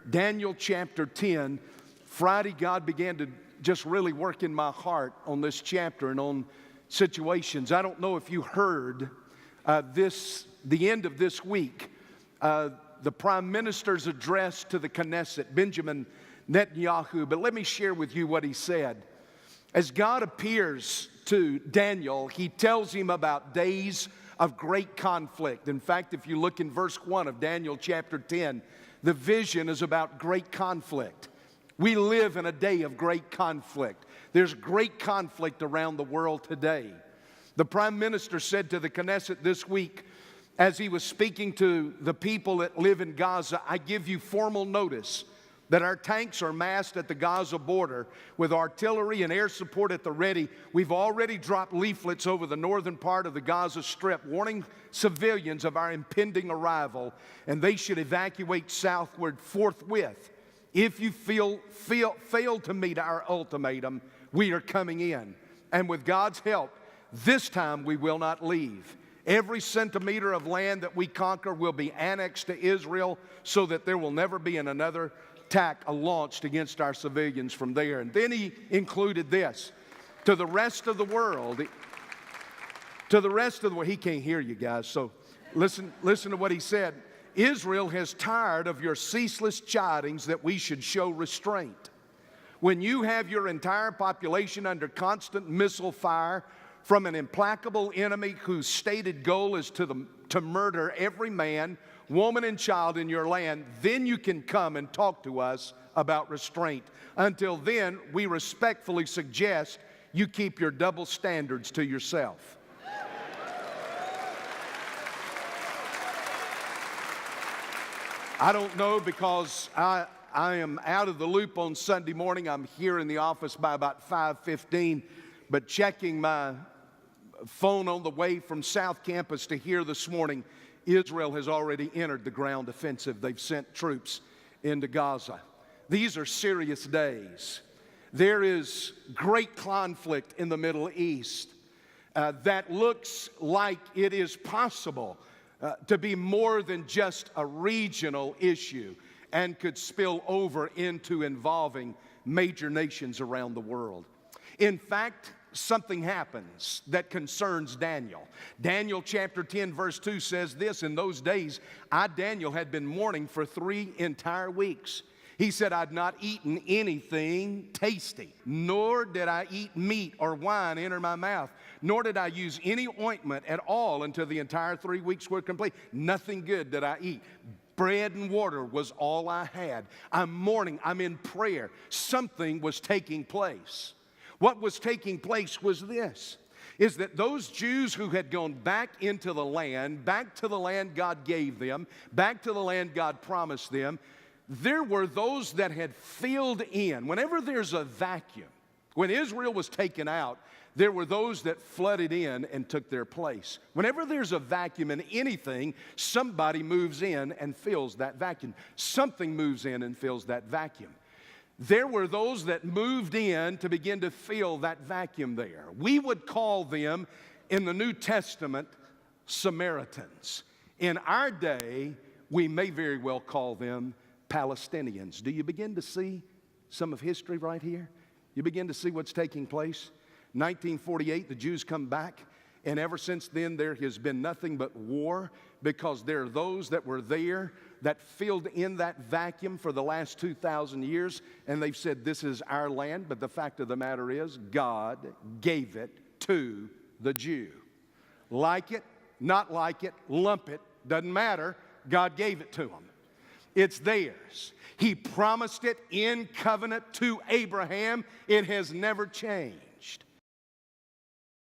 Daniel chapter 10. Friday, God began to just really work in my heart on this chapter and on situations. I don't know if you heard the end of this week, the Prime Minister's address to the Knesset, Benjamin Netanyahu. But let me share with you what he said. As God appears to Daniel, he tells him about days of great conflict. In fact, if you look in verse 1 of Daniel chapter 10, the vision is about great conflict. We live in a day of great conflict. There's great conflict around the world today. The Prime Minister said to the Knesset this week, as he was speaking to the people that live in Gaza, I give you formal notice that our tanks are massed at the Gaza border with artillery and air support at the ready. We've already dropped leaflets over the northern part of the Gaza Strip warning civilians of our impending arrival, and they should evacuate southward forthwith. If you fail to meet our ultimatum, we are coming in. And with God's help, this time we will not leave. Every centimeter of land that we conquer will be annexed to Israel so that there will never be another attack launched against our civilians from there. And then he included this. To the rest of the world, he can't hear you guys, so listen to what he said. Israel has tired of your ceaseless chidings that we should show restraint. When you have your entire population under constant missile fire from an implacable enemy whose stated goal is to murder every man, woman, and child in your land, then you can come and talk to us about restraint. Until then, we respectfully suggest you keep your double standards to yourself. I don't know, because I am out of the loop on Sunday morning. I'm here in the office by about 5:15, but checking my phone on the way from South Campus to here this morning, Israel has already entered the ground offensive. They've sent troops into Gaza. These are serious days. There is great conflict in the Middle East that looks like it is possible to be more than just a regional issue and could spill over into involving major nations around the world. In fact, something happens that concerns Daniel. Daniel chapter 10 verse 2 says this, in those days, I, Daniel, had been mourning for 3 entire weeks. He said, I'd not eaten anything tasty, nor did I eat meat or wine enter my mouth, nor did I use any ointment at all until the entire 3 weeks were complete. Nothing good did I eat. Bread and water was all I had. I'm mourning. I'm in prayer. Something was taking place. What was taking place was this, is that those Jews who had gone back into the land, back to the land God gave them, back to the land God promised them, there were those that had filled in. Whenever there's a vacuum, when Israel was taken out, there were those that flooded in and took their place. Whenever there's a vacuum in anything, somebody moves in and fills that vacuum. Something moves in and fills that vacuum. There were those that moved in to begin to fill that vacuum there. We would call them, in the New Testament, Samaritans. In our day, we may very well call them Palestinians. Do you begin to see some of history right here? You begin to see what's taking place? 1948, the Jews come back, and ever since then there has been nothing but war, because there are those that were there that filled in that vacuum for the last 2,000 years, and they've said this is our land. But the fact of the matter is, God gave it to the Jew. Like it, not like it, lump it, doesn't matter. God gave it to them. It's theirs. He promised it in covenant to Abraham. It has never changed.